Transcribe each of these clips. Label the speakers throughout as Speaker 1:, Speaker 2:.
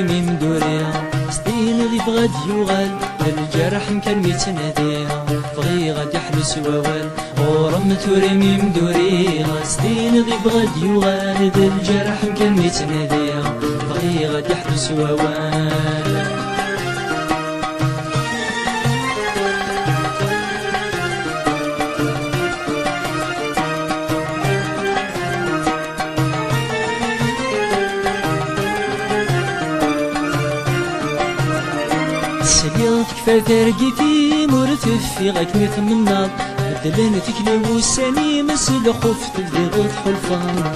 Speaker 1: ميم دوريا ستين ذي بغاد يغال الجرح مكان ميتناديها بغي غاد يحلس ووال ورم توري ميم دوريا ستين ذي بغاد يغال الجرح مكان ميتناديها بغي غاد يحلس ووال سليط كفا ترقيتي مرتف في غاك مثل النار بدلن تكلي وساني مسل خوف تبدي غطح الفار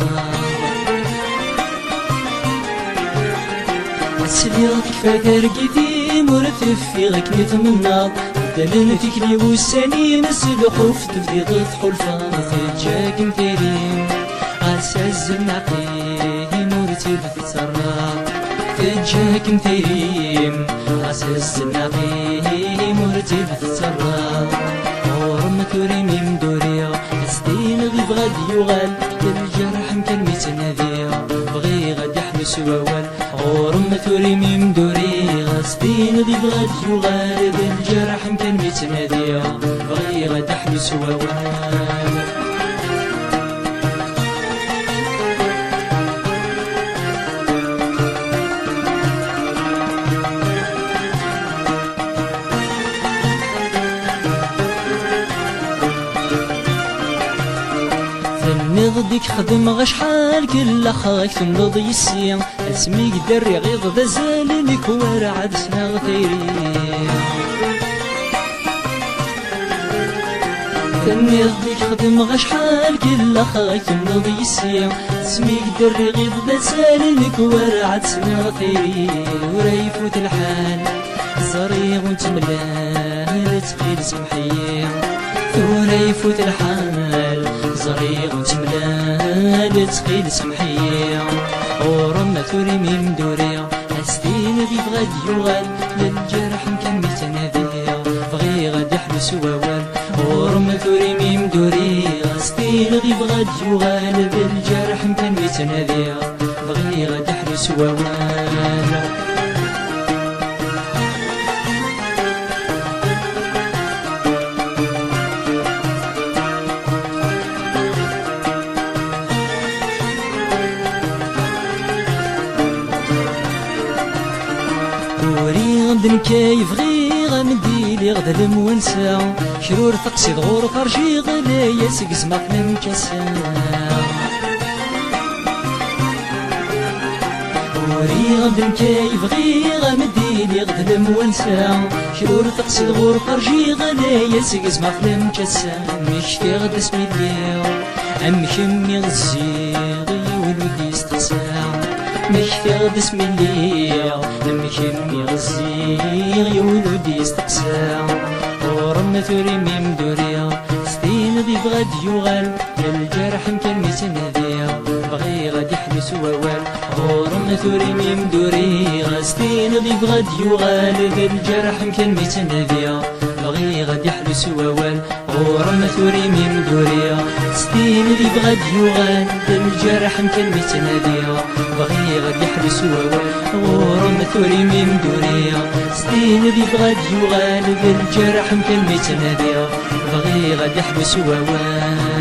Speaker 1: سليط كفا ترقيتي مرتف في غاك مثل النار بدلن تكلي وساني مسل خوف تبدي غطح الفار تجاك متريم عساز النقي مرتف تسرع تجاك متريم عساس النقي مرتب تسرى ورم توري ميم دوريا ستين غي بغاد يغال الجرح مكان ميتناديا بغي غاد يحبس ووال ورم توري ميم دوريا ستين غي بغاد يغال الجرح مكان ميتناديا بغي غاد يحبس ووال نغديك خدم غشحال كل خاك تنض يسيا اسمي دري غيظ ذا زالك ورعد سنا غثيري نغديك خدم غشحال كل خاك تنض يسيا اسمي دري غيظ ذا زالك ورعد سنا غثيري وريفوت الحال صريغ وتملاه تقيل سمحيه وريفوت الحال زريغ وتملال تقيل سمحية ورمى توري ميم دوريا ستين ذي بغاد يغال للجرح مكان ميتناديا بغي غاد يحبس ووال ورمى توري ميم دوريا ستين ذي بغاد يغال للجرح مكان ميتناديا بغي غاد يحبس ووال وري غمدن كيف غي غمدي لي غدا المونسا شرور تقصي غور طرشي غلا يسق سماقنا مكسا وري غمدن كيف غي غمدي لي غدا المونسا شرور تقصي غور طرشي غلا يسق سماقنا مكسا مشتي غدا اسمي الليل أم كمي غزي غي ولودي استقسا مشتي غدا اسمي الليل أم كمي غزي غي ولودي استقسا ورم ثوري ميم دوريا ستين ذي بغاد يغال الجرح مكان ميتناديا بغي غاد يحبس ووال ورم ثوري ميم دوريا ستين ذي بغاد يغال الجرح مكان ميتناديا بغي غاد يحبس ووال ورم ثوري ميم دوريا ستين ذي بغاد يغال الجرح مكان ميتناديا بغي غاد يحبس ووال ورم ثوري ميم دوريا ستين ذي بغاد يغال الجرح مكان ميتناديا بغي غاد يحبس ووال